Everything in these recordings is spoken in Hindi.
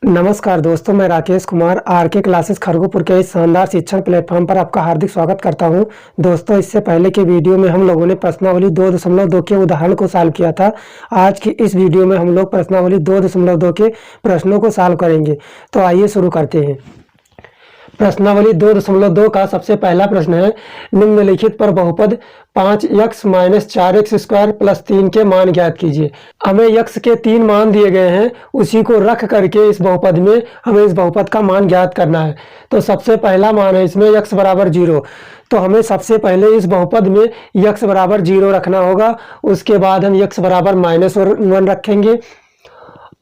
नमस्कार दोस्तों, मैं राकेश कुमार आर के क्लासेस खरगोपुर के इस शानदार शिक्षण प्लेटफॉर्म पर आपका हार्दिक स्वागत करता हूं। दोस्तों, इससे पहले के वीडियो में हम लोगों ने प्रश्नावली 2.2 के उदाहरण को सॉल्व किया था। आज की इस वीडियो में हम लोग प्रश्नावली 2.2 के प्रश्नों को सॉल्व करेंगे। तो आइए शुरू करते हैं। प्रश्नावली 2.2 का सबसे पहला प्रश्न है, निम्नलिखित पर बहुपद 5x - 4x स्क्वायर प्लस 3 के मान ज्ञात कीजिए। हमें x के 3 मान दिए गए हैं, उसी को रख करके इस बहुपद में हमें इस बहुपद का मान ज्ञात करना है। तो सबसे पहला मान है इसमें x बराबर 0। तो हमें सबसे पहले इस बहुपद में x बराबर 0 रखना होगा। उसके बाद हम x बराबर -1 रखेंगे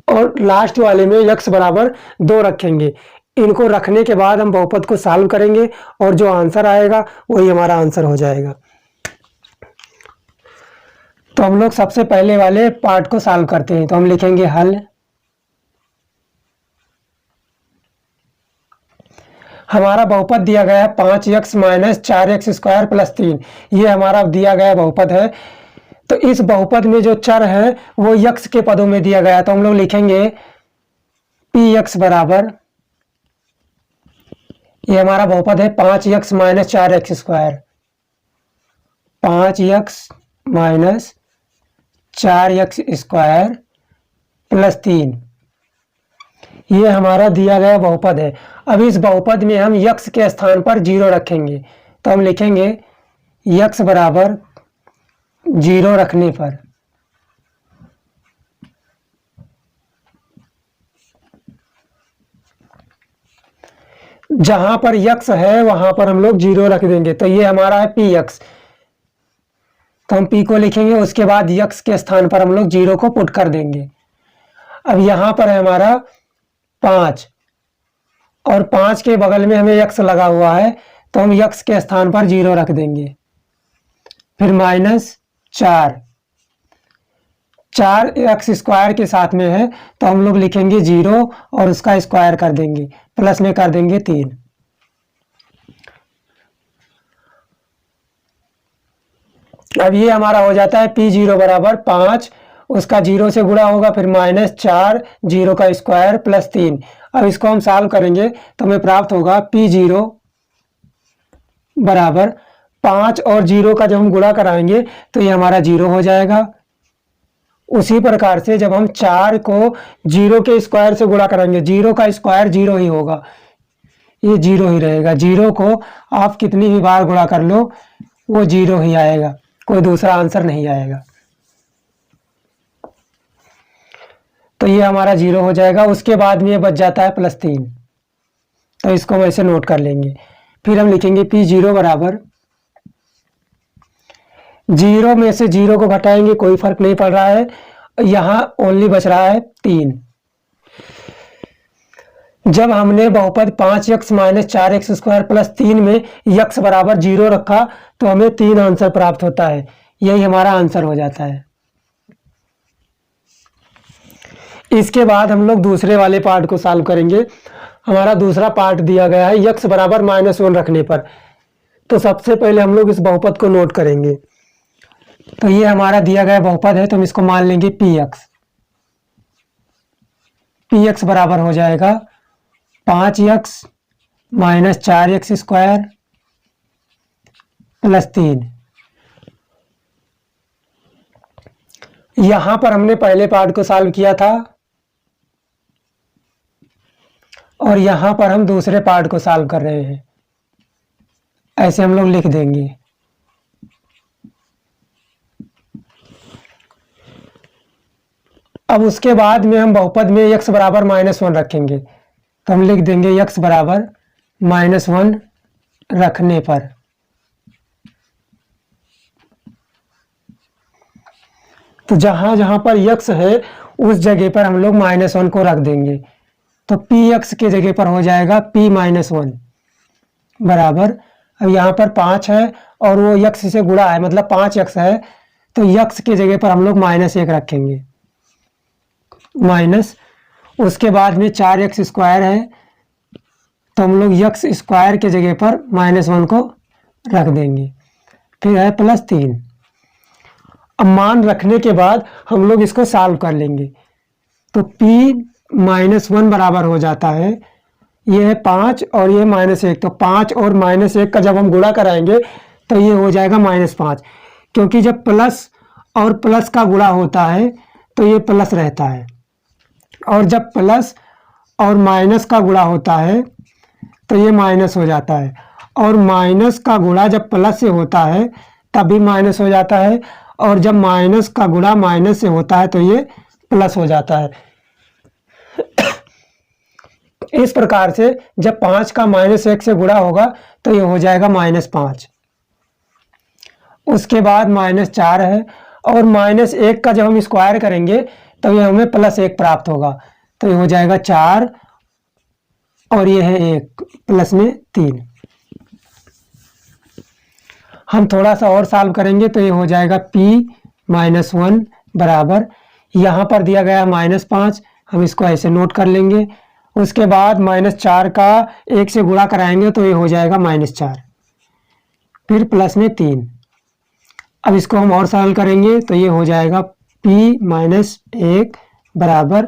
और लास्ट वाले में x बराबर 2 रखेंगे। इनको रखने के बाद हम बहुपद को सॉल्व करेंगे और जो आंसर आएगा वही हमारा आंसर हो जाएगा। तो हम लोग सबसे पहले वाले पार्ट को सॉल्व करते हैं। तो हम लिखेंगे हल। हमारा बहुपद दिया गया है 5x - 4x स्क्वायर प्लस 3। ये हमारा दिया गया बहुपद है। तो इस बहुपद में जो चर है वो x के पदों में दिया गया है। तो हम लोग लिखेंगे px बराबर, ये हमारा बहुपद है 5x - 4x square, 5x - 4x square plus 3। ये हमारा दिया गया बहुपद है। अब इस बहुपद में हम x के स्थान पर 0 रखेंगे। तो हम लिखेंगे x बराबर 0 रखने पर जहां पर x है वहां पर हम लोग 0 रख देंगे। तो ये हमारा है px। तो हम p को लिखेंगे, उसके बाद x के स्थान पर हम लोग 0 को पुट कर देंगे। अब यहां पर है हमारा 5 और 5 के बगल में हमें x लगा हुआ है। तो हम x के स्थान पर 0 रख देंगे। फिर -4, 4x स्क्वायर के साथ में है तो हम लोग लिखेंगे 0 और उसका स्क्वायर कर देंगे, प्लस में कर देंगे 3। अब ये हमारा हो जाता है p0 बराबर 5, उसका 0 से गुणा होगा, फिर -4, 0 का स्क्वायर प्लस 3। अब इसको हम सॉल्व करेंगे तो हमें प्राप्त होगा p0 बराबर 5 और 0 का जब हम गुणा कराएंगे तो ये हमारा 0 हो जाएगा। उसी प्रकार से जब हम 4 को 0 के स्क्वायर से गुणा करेंगे, 0 का स्क्वायर 0 ही होगा, ये 0 ही रहेगा। 0 को आप कितनी भी बार गुणा कर लो वो 0 ही आएगा, कोई दूसरा आंसर नहीं आएगा। तो ये हमारा 0 हो जाएगा। उसके बाद में ये बच जाता है +3। तो इसको हम ऐसे नोट कर लेंगे। फिर हम लिखेंगे p0 बराबर, 0 में से 0 को घटाएंगे, कोई फर्क नहीं पड़ रहा है, यहां ओनली बच रहा है 3। जब हमने बहुपद 5x - 4x स्क्वायर प्लस 3 में x बराबर 0 रखा तो हमें 3 आंसर प्राप्त होता है। यही हमारा आंसर हो जाता है। इसके बाद हम लोग दूसरे वाले पार्ट को सॉल्व करेंगे। हमारा दूसरा पार्ट दिया गया है x बराबर -1 रखने पर। तो सबसे पहले हम लोग इस बहुपद को नोट करेंगे। तो ये हमारा दिया गया बहुपद है, तो हम इसको मान लेंगे px। px बराबर हो जाएगा 5x - 4x स्क्वायर प्लस 3। यहां पर हमने पहले पार्ट को सॉल्व किया था और यहां पर हम दूसरे पार्ट को सॉल्व कर रहे हैं। ऐसे हम लोग लिख देंगे। अब उसके बाद में हम बहुपद में x बराबर -1 रखेंगे। तो हम लिख देंगे x बराबर -1 रखने पर तो जहां जहां पर x है उस जगह पर हम लोग -1 को रख देंगे। तो px के जगह पर हो जाएगा p -1 बराबर, अब यहाँ पर 5 है और वो x से गुणा है, मतलब 5x है, तो x के जगह पर हम लोग -1 रखेंगे। माइनस, उसके बाद में 4x स्क्वायर है तो हम लोग x स्क्वायर के जगह पर -1 को रख देंगे। फिर है +3। अब मान रखने के बाद हम लोग इसको सॉल्व कर लेंगे। तो p -1 बराबर हो जाता है, ये है 5 और ये -1, तो 5 और -1 का जब हम गुणा कराएंगे तो ये हो जाएगा -5, क्योंकि जब प्लस और प्लस का गुणा होता है तो ये प्लस रहता है, और जब प्लस और माइनस का गुणा होता है तो ये माइनस हो जाता है, और माइनस का गुणा जब प्लस से होता है तब भी माइनस हो जाता है, और जब माइनस का गुणा माइनस से होता है तो ये प्लस हो जाता है। इस प्रकार से जब 5 का -1 से गुणा होगा तो ये हो जाएगा -5। उसके बाद -4 है, और -1 का जब हम स्क्वायर करेंगे तो ये हमें +1 प्राप्त होगा, तो ये हो जाएगा 4 और ये है 1 प्लस में 3। हम थोड़ा सा और सॉल्व करेंगे तो ये हो जाएगा p-1 बराबर, यहाँ पर दिया गया -5, हम इसको ऐसे नोट कर लेंगे। उसके बाद -4 का 1 से गुणा कराएंगे तो ये हो जाएगा -4, फिर प्लस में 3। अब इसको हम और सॉल्व करेंगे तो ये हो जाएगा p-1 बराबर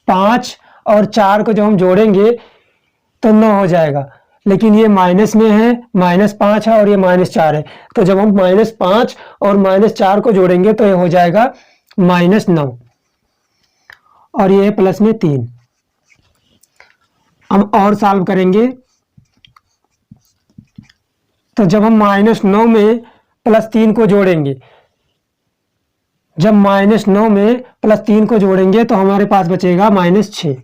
5 और 4 को जब हम जोड़ेंगे तो 9 हो जाएगा, लेकिन ये माइनस में है, -5 है और ये -4 है, तो जब हम -5 और -4 को जोड़ेंगे तो ये हो जाएगा -9 और ये है प्लस में 3। हम और सॉल्व करेंगे तो जब हम -9 में +3 को जोड़ेंगे, जब -9 में +3 को जोड़ेंगे तो हमारे पास बचेगा -6।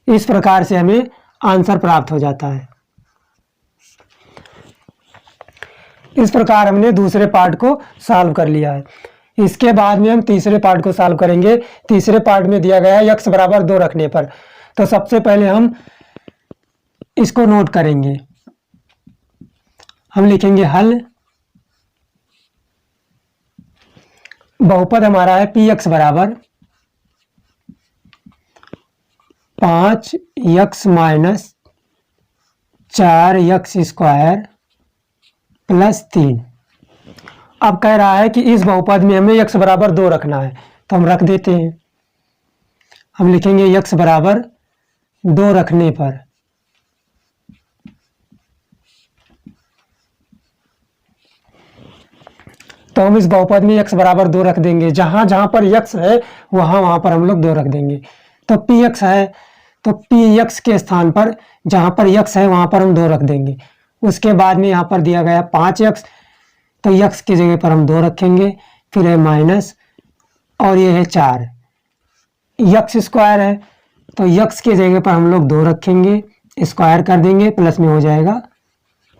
इस प्रकार से हमें आंसर प्राप्त हो जाता है। इस प्रकार हमने दूसरे पार्ट को सॉल्व कर लिया है। इसके बाद में हम तीसरे पार्ट को सॉल्व करेंगे। तीसरे पार्ट में दिया गया है x बराबर 2 रखने पर, तो सबसे पहले हम इसको नोट करेंगे। हम लिखेंगे हल। बहुपद हमारा है px बराबर 5x minus 4x square plus 3। अब कह रहा है कि इस बहुपद में हमें x बराबर 2 रखना है, तो हम रख देते हैं। हम लिखेंगे x बराबर 2 रखने पर तो हम इस बहुपद में x बराबर 2 रख देंगे। जहां जहां पर x है वहां पर हम लोग 2 रख देंगे। तो px है तो px के स्थान पर जहां पर x है वहां पर हम 2 रख देंगे। उसके बाद में यहाँ पर दिया गया 5x, तो x की जगह पर हम 2 रखेंगे, फिर है माइनस और ये है 4। x स्क्वायर है तो x की जगह पर हम लोग 2 रखेंगे, स्क्वायर कर देंगे, प्लस में हो जाएगा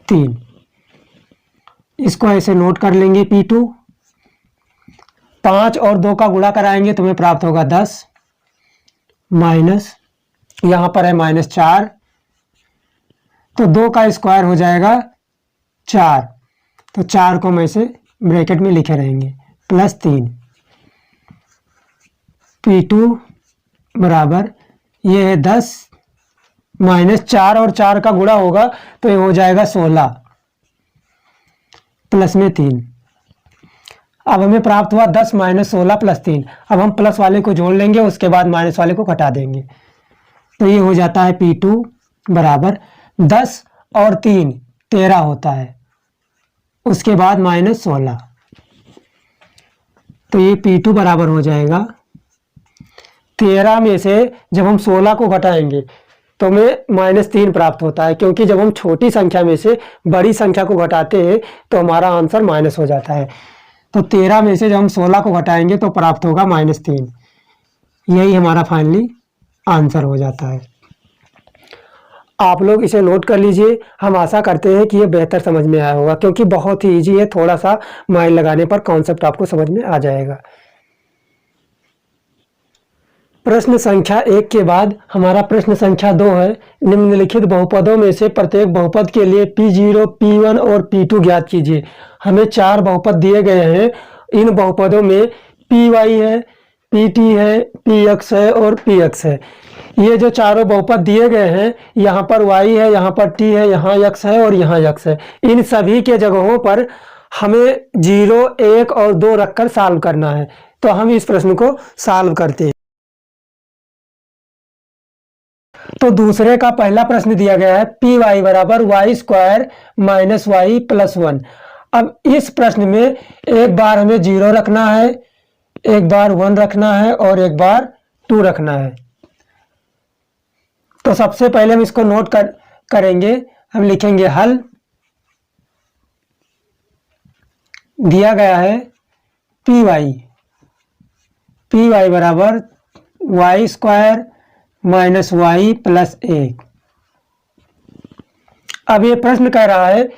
3। इसको ऐसे नोट कर लेंगे P2। 5 और 2 का गुणा कराएंगे तो हमें प्राप्त होगा 10 माइनस, यहाँ पर है -4, तो 2 का स्क्वायर हो जाएगा 4, तो 4 को हम ऐसे ब्रैकेट में लिखे रहेंगे, प्लस 3। P2 बराबर ये है 10 -4 और 4 का गुणा होगा तो ये हो जाएगा 16 प्लस में 3। अब हमें प्राप्त हुआ 10 - 16 + 3। अब हम प्लस वाले को जोड़ लेंगे, उसके बाद माइनस वाले को घटा देंगे, तो ये हो जाता है P2 बराबर 10 और 3 13 होता है, उसके बाद -16, तो ये P2 बराबर हो जाएगा 13 में से जब हम 16 को घटाएंगे तो हमें -3 प्राप्त होता है, क्योंकि जब हम छोटी संख्या में से बड़ी संख्या को घटाते हैं तो हमारा आंसर माइनस हो जाता है। तो 13 में से जब हम 16 को घटाएंगे तो प्राप्त होगा -3। यही हमारा फाइनली आंसर हो जाता है। आप लोग इसे नोट कर लीजिए। हम आशा करते हैं कि ये बेहतर समझ में आया होगा, क्योंकि बहुत ही ईजी है, थोड़ा सा माइंड लगाने पर कॉन्सेप्ट आपको समझ में आ जाएगा। प्रश्न संख्या 1 के बाद हमारा प्रश्न संख्या 2 है। निम्नलिखित बहुपदों में से प्रत्येक बहुपद के लिए P0, P1 और P2 ज्ञात कीजिए। हमें 4 बहुपद दिए गए हैं। इन बहुपदों में Py है, Pt है, Px है और Px है। ये जो चारों बहुपद दिए गए हैं, यहाँ पर y है, यहाँ पर t है, यहाँ x है और यहाँ x है। इन सभी के जगहों पर हमें 0, 1 और 2 रखकर सॉल्व करना है। तो हम इस प्रश्न को सॉल्व करते हैं। तो दूसरे का पहला प्रश्न दिया गया है पी वाई बराबर y square minus y plus 1। अब इस प्रश्न में एक बार हमें 0 रखना है, एक बार 1 रखना है और एक बार 2 रखना है। तो सबसे पहले हम इसको नोट करेंगे। हम लिखेंगे हल। दिया गया है पी वाई बराबर y square minus y plus 1। अब ये प्रश्न कह रहा है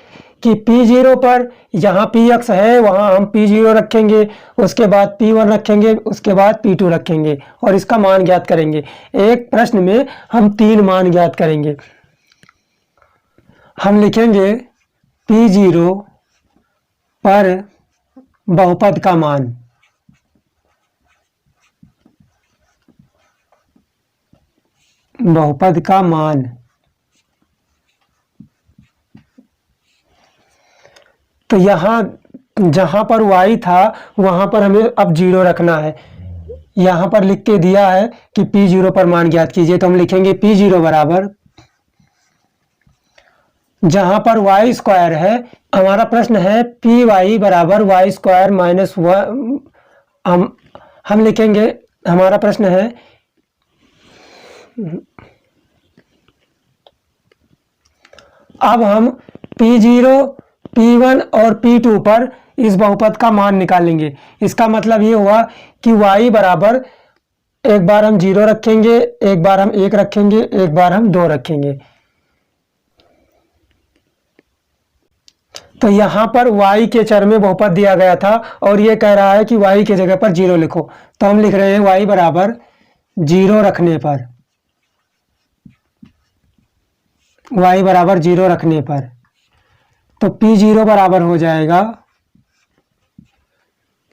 कि P0 पर जहाँ Px है वहाँ हम P0 रखेंगे, उसके बाद P1 रखेंगे, उसके बाद P2 रखेंगे और इसका मान ज्ञात करेंगे। एक प्रश्न में हम 3 मान ज्ञात करेंगे। हम लिखेंगे P0 पर बहुपद का मान, बहुपद का मान। तो यहाँ जहाँ पर y था वहाँ पर हमें अब 0 रखना है। यहाँ पर लिख के दिया है कि P0 पर मान ज्ञात कीजिए, तो हम लिखेंगे P0 बराबर, जहाँ पर वाई स्क्वायर है, हमारा प्रश्न है पी वाई बराबर वाई स्क्वायर माइनस 1। हम लिखेंगे, हमारा प्रश्न है अब हम P0, P1 और P2 पर इस बहुपद का मान निकालेंगे। इसका मतलब ये हुआ कि y बराबर एक बार हम 0 रखेंगे, एक बार हम 1 रखेंगे, एक बार हम 2 रखेंगे। तो यहाँ पर y के चर में बहुपद दिया गया था और ये कह रहा है कि y की जगह पर 0 लिखो। तो हम लिख रहे हैं y बराबर 0 रखने पर, y बराबर 0 रखने पर तो P0 बराबर हो जाएगा,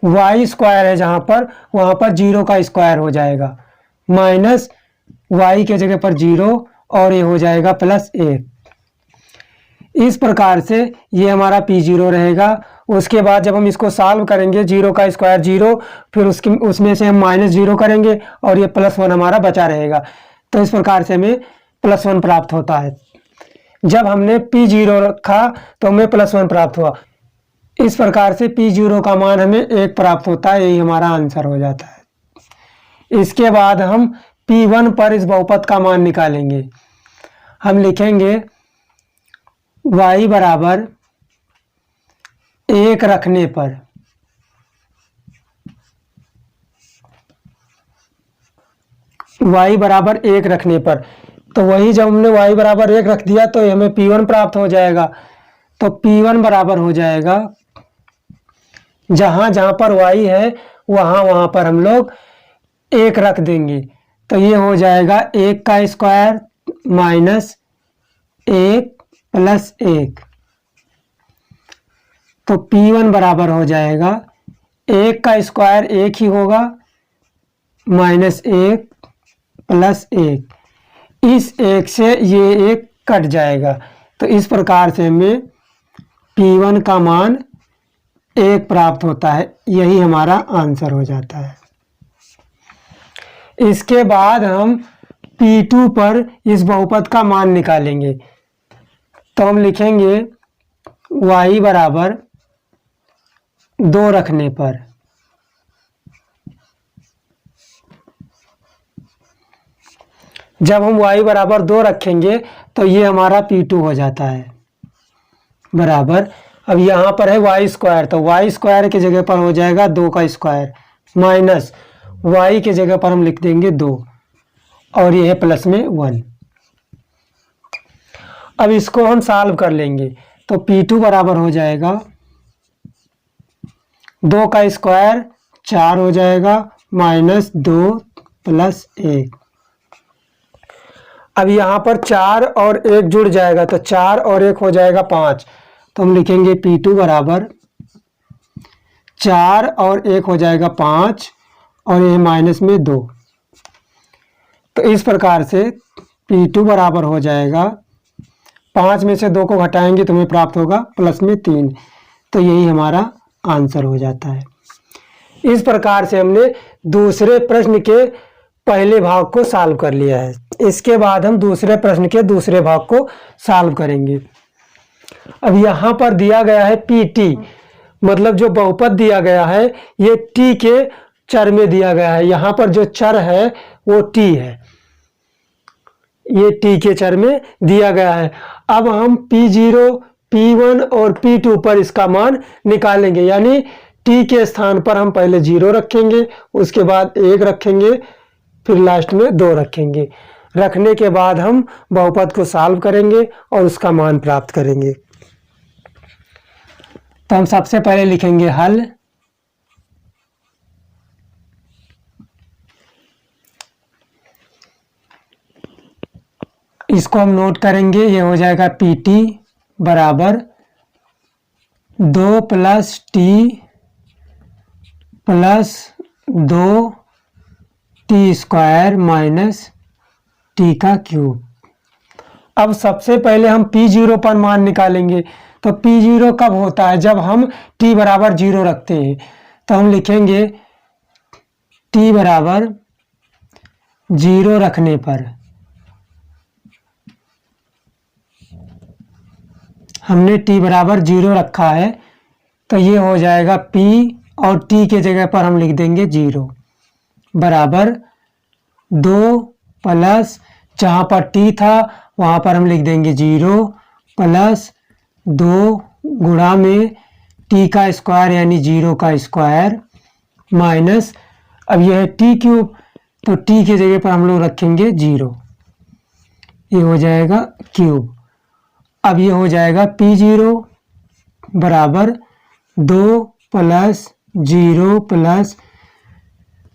वाई स्क्वायर है जहां पर, वहां पर 0 का स्क्वायर हो जाएगा, माइनस y के जगह पर 0 और ये हो जाएगा प्लस 1। इस प्रकार से ये हमारा P0 रहेगा। उसके बाद जब हम इसको सॉल्व करेंगे, 0 का स्क्वायर 0, फिर उसमें से हम -0 करेंगे और ये +1 हमारा बचा रहेगा। तो इस प्रकार से हमें +1 प्राप्त होता है। जब हमने P0 रखा तो हमें +1 प्राप्त हुआ। इस प्रकार से P0 का मान हमें 1 प्राप्त होता है। यही हमारा आंसर हो जाता है। इसके बाद हम P1 पर इस बहुपद का मान निकालेंगे। हम लिखेंगे y बराबर 1 रखने पर, y बराबर 1 रखने पर, तो वही जब हमने y बराबर 1 रख दिया तो हमें P1 प्राप्त हो जाएगा। तो P1 बराबर हो जाएगा, जहां जहां पर y है वहां पर हम लोग 1 रख देंगे। तो ये हो जाएगा 1 का स्क्वायर माइनस 1 प्लस 1। तो P1 बराबर हो जाएगा 1 का स्क्वायर 1 ही होगा, माइनस 1 प्लस 1। इस 1 से ये 1 कट जाएगा। तो इस प्रकार से हमें P1 का मान 1 प्राप्त होता है। यही हमारा आंसर हो जाता है। इसके बाद हम P2 पर इस बहुपद का मान निकालेंगे। तो हम लिखेंगे y बराबर 2 रखने पर, जब हम y बराबर 2 रखेंगे तो ये हमारा P2 हो जाता है, बराबर। अब यहाँ पर है वाई स्क्वायर, तो वाई स्क्वायर की जगह पर हो जाएगा 2 का स्क्वायर, माइनस y की जगह पर हम लिख देंगे 2 और ये है प्लस में 1। अब इसको हम सॉल्व कर लेंगे। तो P2 बराबर हो जाएगा 2 का स्क्वायर 4 हो जाएगा, माइनस 2 प्लस 1। अब यहाँ पर 4 और 1 जुड़ जाएगा, तो 4 और 1 हो जाएगा 5। तो हम लिखेंगे P2 बराबर 4 और 1 हो जाएगा 5 और ये माइनस में 2। तो इस प्रकार से P2 बराबर हो जाएगा, 5 में से 2 को घटाएंगे तो हमें प्राप्त होगा प्लस में 3। तो यही हमारा आंसर हो जाता है। इस प्रकार से हमने दूसरे प्रश्न के पहले भाग को सॉल्व कर लिया है। इसके बाद हम दूसरे प्रश्न के दूसरे भाग को सॉल्व करेंगे। अब यहाँ पर दिया गया है पी टी, मतलब जो बहुपद दिया गया है ये टी के चर में दिया गया है। यहाँ पर जो चर है वो टी है, ये टी के चर में दिया गया है। अब हम P0, P1 और P2 पर इसका मान निकालेंगे, यानी टी के स्थान पर हम पहले 0 रखेंगे, उसके बाद 1 रखेंगे, फिर लास्ट में 2 रखेंगे। रखने के बाद हम बहुपद को सॉल्व करेंगे और उसका मान प्राप्त करेंगे। तो हम सबसे पहले लिखेंगे हल। इसको हम नोट करेंगे, ये हो जाएगा पी टी बराबर 2 plus T plus 2 T square minus T का क्यूब। अब सबसे पहले हम P0 पर मान निकालेंगे। तो P0 कब होता है? जब हम t बराबर 0 रखते हैं। तो हम लिखेंगे t बराबर 0 रखने पर हमने t बराबर 0 रखा है, तो ये हो जाएगा p और t के जगह पर हम लिख देंगे 0 बराबर 2 प्लस, जहाँ पर t था वहाँ पर हम लिख देंगे 0 प्लस 2 गुणा में t का स्क्वायर यानी 0 का स्क्वायर माइनस, अब यह है t क्यूब, तो t के जगह पर हम लोग रखेंगे 0, ये हो जाएगा क्यूब। अब ये हो जाएगा P0 बराबर 2 प्लस 0 प्लस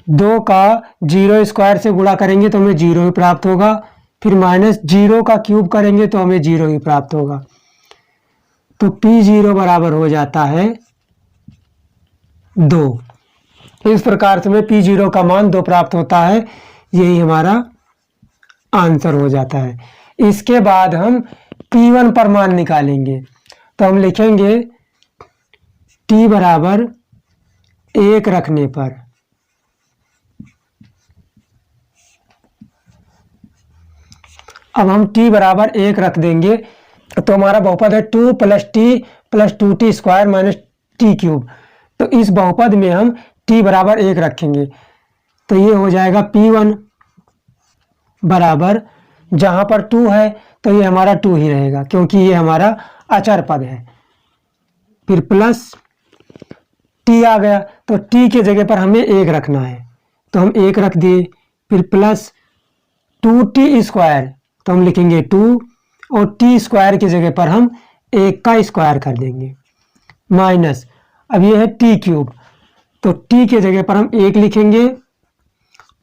2 का 0 स्क्वायर से गुणा करेंगे तो हमें 0 ही प्राप्त होगा, फिर माइनस 0 का क्यूब करेंगे तो हमें 0 ही प्राप्त होगा। तो P0 बराबर हो जाता है 2। इस प्रकार से हमें P0 का मान 2 प्राप्त होता है, यही हमारा आंसर हो जाता है। इसके बाद हम P1 पर मान निकालेंगे। तो हम लिखेंगे t बराबर 1 रखने पर अब हम t बराबर 1 रख देंगे, तो हमारा बहुपद है 2 plus T plus 2t square minus T cube. तो इस बहुपद में हम t बराबर 1 रखेंगे, तो ये हो जाएगा P1 बराबर, जहाँ पर 2 है तो ये हमारा 2 ही रहेगा क्योंकि ये हमारा अचर पद है, फिर प्लस t आ गया, तो t के जगह पर हमें 1 रखना है, तो हम 1 रख दिए, फिर प्लस 2t स्क्वायर, तो हम लिखेंगे 2 और t स्क्वायर की जगह पर हम 1 का स्क्वायर कर देंगे माइनस, अब ये है t क्यूब, तो t के जगह पर हम 1 लिखेंगे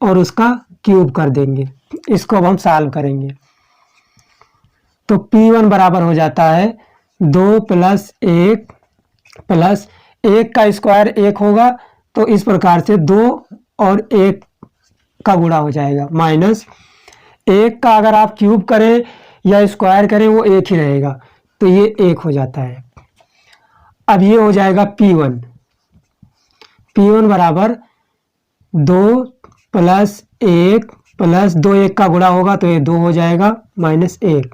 और उसका क्यूब कर देंगे। इसको अब हम सॉल्व करेंगे। तो P1 बराबर हो जाता है 2 प्लस 1 प्लस 1 का स्क्वायर 1 होगा, तो इस प्रकार से 2 और 1 का गुणा हो जाएगा माइनस 1 का अगर आप क्यूब करें या स्क्वायर करें वो 1 ही रहेगा, तो ये 1 हो जाता है। अब ये हो जाएगा P1 बराबर 2 प्लस 1 प्लस 2 1 का गुणा होगा तो ये 2 हो जाएगा माइनस 1।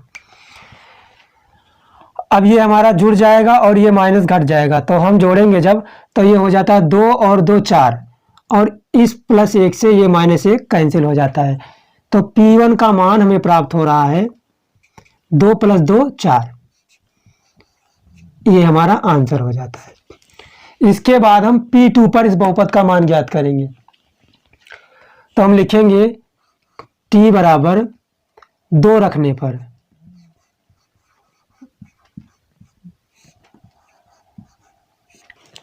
अब ये हमारा जुड़ जाएगा और ये माइनस घट जाएगा, तो हम जोड़ेंगे जब, तो ये हो जाता है 2 और 2 4, और इस प्लस 1 से ये माइनस 1 कैंसिल हो जाता है। तो P1 का मान हमें प्राप्त हो रहा है 2 प्लस 2 4, ये हमारा आंसर हो जाता है। इसके बाद हम P2 पर इस बहुपद का मान ज्ञात करेंगे। तो हम लिखेंगे t बराबर 2 रखने पर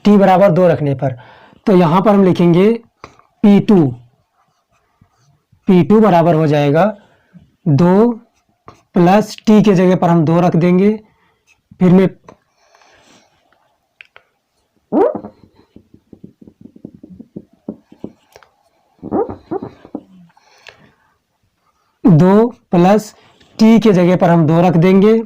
t बराबर 2 रखने पर, तो यहां पर हम लिखेंगे P2 बराबर हो जाएगा 2 प्लस t के जगह पर हम 2 रख देंगे, फिर में 2 प्लस t के जगह पर हम 2 रख देंगे,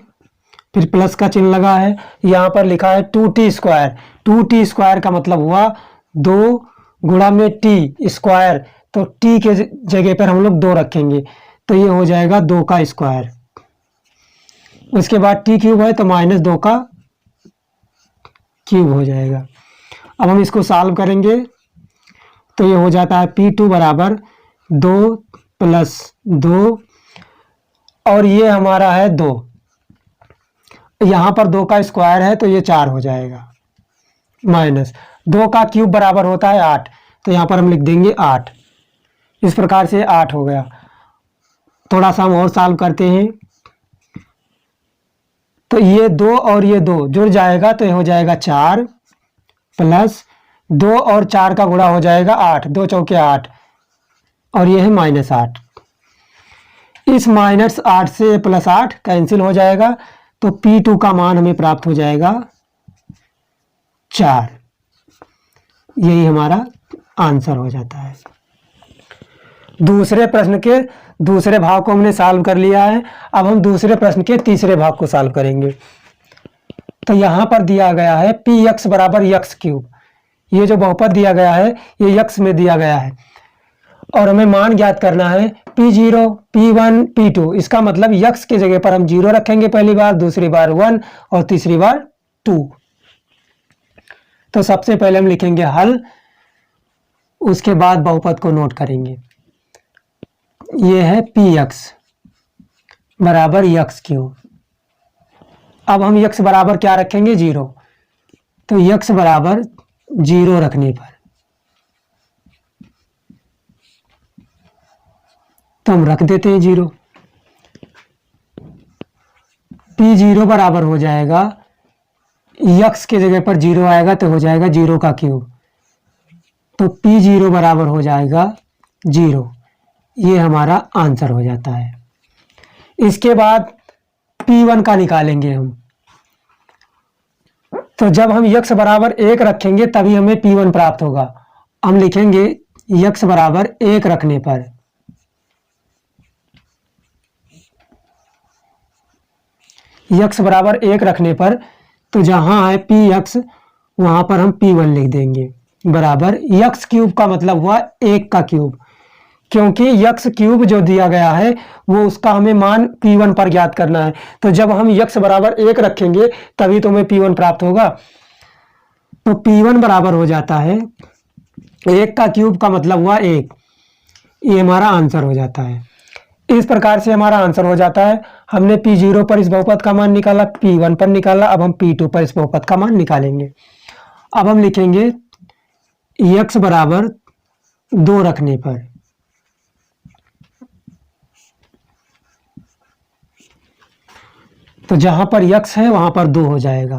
फिर प्लस का चिन्ह लगा है, यहाँ पर लिखा है 2t स्क्वायर। 2t स्क्वायर का मतलब हुआ 2 गुणा में t स्क्वायर, तो t के जगह पर हम लोग 2 रखेंगे, तो ये हो जाएगा 2 का स्क्वायर। उसके बाद टी क्यूब है तो -2 का क्यूब हो जाएगा। अब हम इसको सॉल्व करेंगे तो ये हो जाता है P2 बराबर 2 + 2 और ये हमारा है 2, यहाँ पर 2 का स्क्वायर है तो ये 4 हो जाएगा, माइनस 2 का क्यूब बराबर होता है 8, तो यहाँ पर हम लिख देंगे 8। इस प्रकार से 8 हो गया। थोड़ा सा हम और सॉल्व करते हैं तो ये 2 और ये 2 जुड़ जाएगा तो ये हो जाएगा 4 + 2 और 4 का गुणा हो जाएगा 8, 2 चौके 8 और ये है -8। इस -8 से +8 कैंसिल हो जाएगा तो P2 का मान हमें प्राप्त हो जाएगा 4। यही हमारा आंसर हो जाता है। दूसरे प्रश्न के दूसरे भाग को हमने सॉल्व कर लिया है। अब हम दूसरे प्रश्न के तीसरे भाग को सॉल्व करेंगे। तो यहाँ पर दिया गया है Px बराबर x³। ये जो बहुपद दिया गया है ये x में दिया गया है और हमें मान ज्ञात करना है P0, P1, P2। इसका मतलब x की जगह पर हम 0 रखेंगे पहली बार, दूसरी बार 1 और तीसरी बार 2। तो सबसे पहले हम लिखेंगे हल, उसके बाद बहुपद को नोट करेंगे। ये है Px बराबर x³। अब हम x बराबर क्या रखेंगे 0, तो x बराबर 0 रखने पर तो हम रख देते हैं 0। P0 बराबर हो जाएगा, x के जगह पर 0 आएगा तो हो जाएगा 0 का क्यूब, तो P0 बराबर हो जाएगा 0। ये हमारा आंसर हो जाता है। इसके बाद P1 का निकालेंगे हम। तो जब हम x बराबर 1 रखेंगे तभी हमें P1 प्राप्त होगा। हम लिखेंगे x बराबर 1 रखने पर x बराबर 1 रखने पर तो जहां है Px वहां पर हम P1 लिख देंगे बराबर x³ का मतलब हुआ 1 का क्यूब, क्योंकि x³ जो दिया गया है वो उसका हमें मान P1 पर ज्ञात करना है। तो जब हम x बराबर 1 रखेंगे तभी तो हमें P1 प्राप्त होगा। तो P1 बराबर हो जाता है 1 का क्यूब का मतलब हुआ 1। ये हमारा आंसर हो जाता है। इस प्रकार से हमारा आंसर हो जाता है। हमने P0 पर इस बहुपद का मान निकाला, P1 पर निकाला, अब हम P2 पर इस बहुपद का मान निकालेंगे। अब हम लिखेंगे x बराबर 2 रखने पर तो जहां पर x है वहां पर 2 हो जाएगा,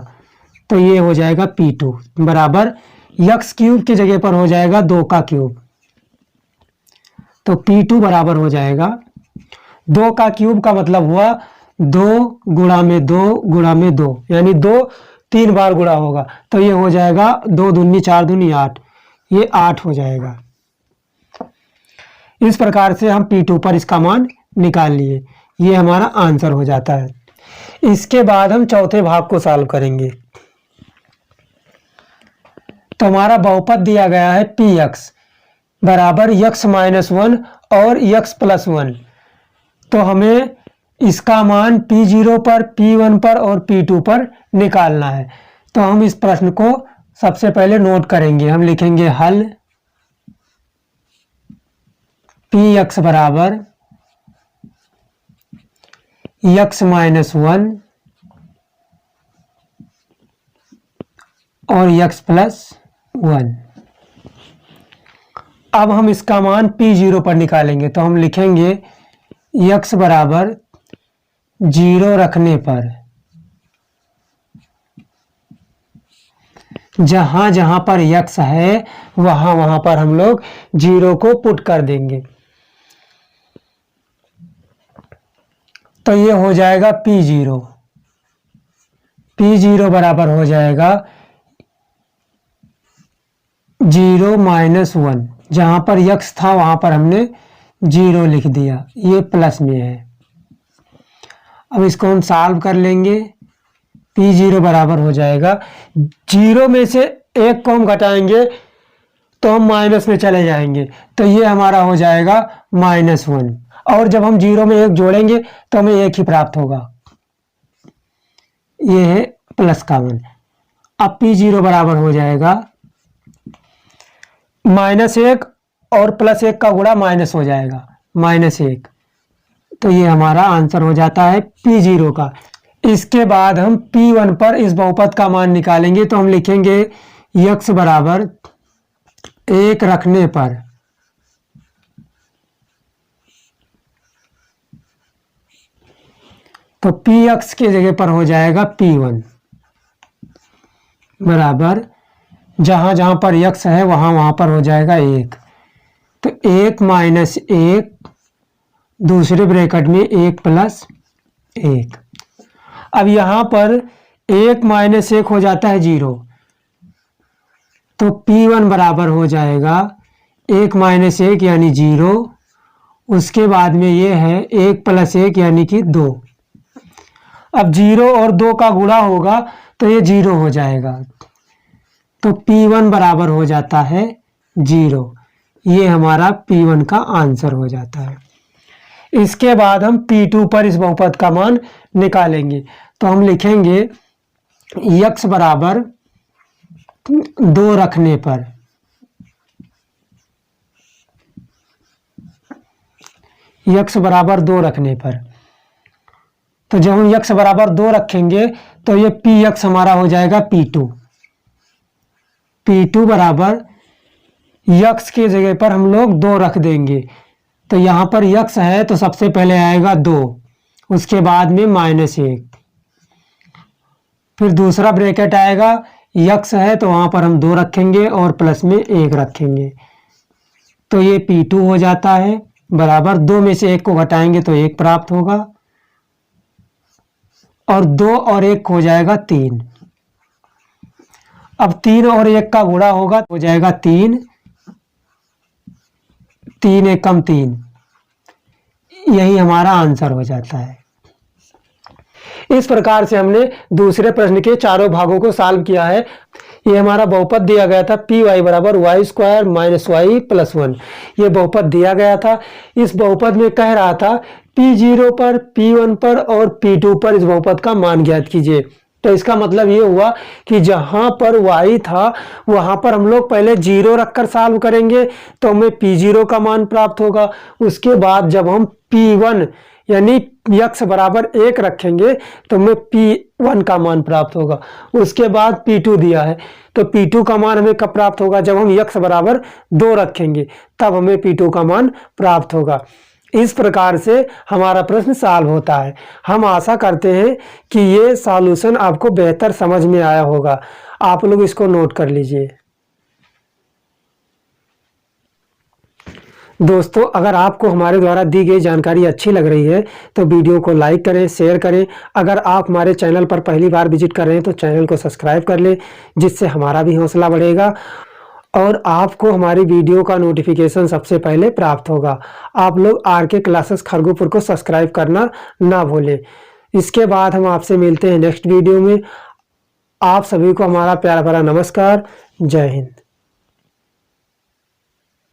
तो ये हो जाएगा P2 बराबर x³ की जगह पर हो जाएगा 2 का क्यूब, तो P2 बराबर हो जाएगा 2 का क्यूब का मतलब हुआ 2 गुणा में 2 गुणा में 2, यानी 2 3 बार गुणा होगा, तो ये हो जाएगा 2 दूनी 4 दूनी 8, ये 8 हो जाएगा। इस प्रकार से हम P2 पर इसका मान निकाल लिए। ये हमारा आंसर हो जाता है। इसके बाद हम चौथे भाग को सॉल्व करेंगे। तो हमारा बहुपद दिया गया है Px बराबर x-1 और x+1। तो हमें इसका मान P0 पर, P1 पर और P2 पर निकालना है। तो हम इस प्रश्न को सबसे पहले नोट करेंगे। हम लिखेंगे हल, Px बराबर x-1 और x+1। अब हम इसका मान P0 पर निकालेंगे। तो हम लिखेंगे x बराबर 0 रखने पर जहां जहां पर x है वहां वहां पर हम लोग 0 को पुट कर देंगे। तो ये हो जाएगा P0। P0 बराबर हो जाएगा 0 - 1। जहां पर x था वहां पर हमने 0 लिख दिया, ये प्लस में है। अब इसको हम सॉल्व कर लेंगे। P0 बराबर हो जाएगा 0 में से 1 को हम घटाएंगे तो हम माइनस में चले जाएंगे, तो ये हमारा हो जाएगा -1 और जब हम 0 में 1 जोड़ेंगे तो हमें 1 ही प्राप्त होगा। ये है प्लस का मान। अब P0 बराबर हो जाएगा -1 और +1 का गुणा माइनस हो जाएगा -1। तो ये हमारा आंसर हो जाता है P0 का। इसके बाद हम P1 पर इस बहुपद का मान निकालेंगे। तो हम लिखेंगे x बराबर 1 रखने पर तो Px की जगह पर हो जाएगा P1 बराबर, जहां जहां पर x है वहां पर हो जाएगा 1। तो 1 - 1 दूसरे ब्रैकेट में 1 + 1। अब यहां पर 1 - 1 हो जाता है 0। तो P1 बराबर हो जाएगा 1 - 1 यानी 0। उसके बाद में ये है 1 + 1 यानी कि 2। अब 0 और 2 का गुणा होगा तो ये 0 हो जाएगा। तो P1 बराबर हो जाता है 0। ये हमारा P1 का आंसर हो जाता है। इसके बाद हम P2 पर इस बहुपद का मान निकालेंगे। तो हम लिखेंगे x बराबर 2 रखने पर x बराबर 2 रखने पर। तो जब हम x बराबर 2 रखेंगे तो ये Px हमारा हो जाएगा P2। P2 बराबर x की जगह पर हम लोग 2 रख देंगे। तो यहाँ पर x है तो सबसे पहले आएगा 2, उसके बाद में -1, फिर दूसरा ब्रैकेट आएगा, x है तो वहाँ पर हम 2 रखेंगे और प्लस में 1 रखेंगे। तो ये P2 हो जाता है बराबर, 2 में से 1 को घटाएंगे तो 1 प्राप्त होगा और 2 और 1 हो जाएगा 3। अब 3 और 1 का गुणा होगा तो हो जाएगा 3, 3 × 1 = 3। यही हमारा आंसर हो जाता है। इस प्रकार से हमने दूसरे प्रश्न के चारों भागों को सॉल्व किया है। ये हमारा बहुपद दिया गया था Py बराबर y² - y + 1। ये बहुपद दिया गया था। इस बहुपद में कह रहा था P0 पर, P1 पर और P2 पर इस बहुपद का मान ज्ञात कीजिए। तो इसका मतलब ये हुआ कि जहां पर y था वहां पर हम लोग पहले 0 रखकर सॉल्व करेंगे तो हमें P0 का मान प्राप्त होगा। उसके बाद जब हम P1 यानी x बराबर 1 रखेंगे तो हमें P1 का मान प्राप्त होगा। उसके बाद P2 दिया है तो P2 का मान हमें कब प्राप्त होगा, जब हम x बराबर 2 रखेंगे तब हमें P2 का मान प्राप्त होगा। इस प्रकार से हमारा प्रश्न सॉल्व होता है। हम आशा करते हैं कि ये सॉल्यूशन आपको बेहतर समझ में आया होगा। आप लोग इसको नोट कर लीजिए। दोस्तों, अगर आपको हमारे द्वारा दी गई जानकारी अच्छी लग रही है तो वीडियो को लाइक करें, शेयर करें। अगर आप हमारे चैनल पर पहली बार विजिट कर रहे हैं तो चैनल को सब्सक्राइब कर लें, जिससे हमारा भी हौसला बढ़ेगा और आपको हमारी वीडियो का नोटिफिकेशन सबसे पहले प्राप्त होगा। आप लोग RK क्लासेस खरगोपुर को सब्सक्राइब करना ना भूलें। इसके बाद हम आपसे मिलते हैं नेक्स्ट वीडियो में। आप सभी को हमारा प्यार भरा नमस्कार। जय हिंद।